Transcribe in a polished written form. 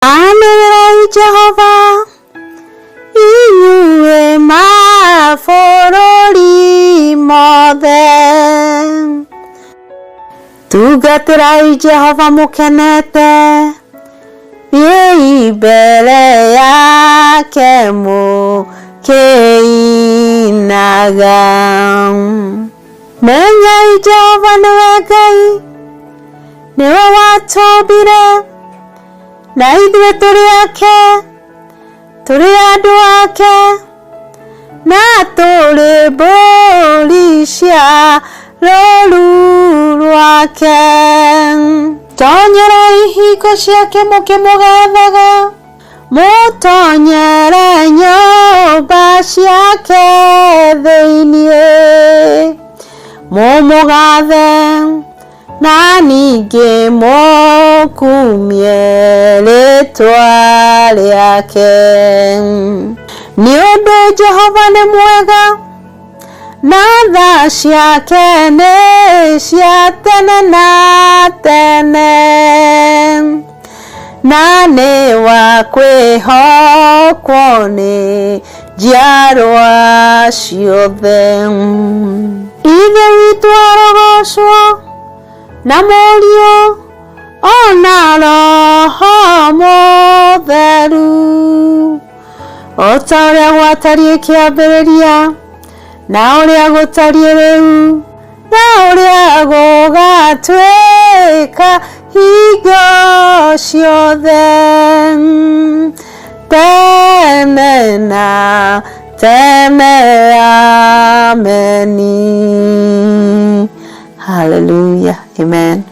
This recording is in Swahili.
Amenerai Jehova inyuĩ mabũrũri mothe. Tungatĩrai Jehova mũkenete, thiĩi mbere yake mũkĩinaga. Menyai Jehova nĩwe Ngai, nĩwe watũmbire, na ithuĩ tũrĩ ake, tũrĩ andũ ake, na tũrĩ mbũri cia rũũru rwake. Tonyerai hingo ciake mũkĩmũgathaga, mũtonyere nyũmba ciake thĩiniĩ, mũmũgathe na ningĩ mũkumie rĩtwa rĩake. Nĩ ũndũ Jehova nĩ mwega, na tha ciake nĩ cia tene na tene, na nĩ wa kwĩhokwo nĩ njiarwa ciothe. Ithe witũ arogocwo, na Mũriũ ona Roho Mũtheru, o ta ũrĩa gwatariĩ kĩambĩrĩria, na ũrĩa gũtariĩ rĩu, na ũrĩa gũgatuĩka hingo ciothe, tene na tene. Ameni. Hallelujah. Amen.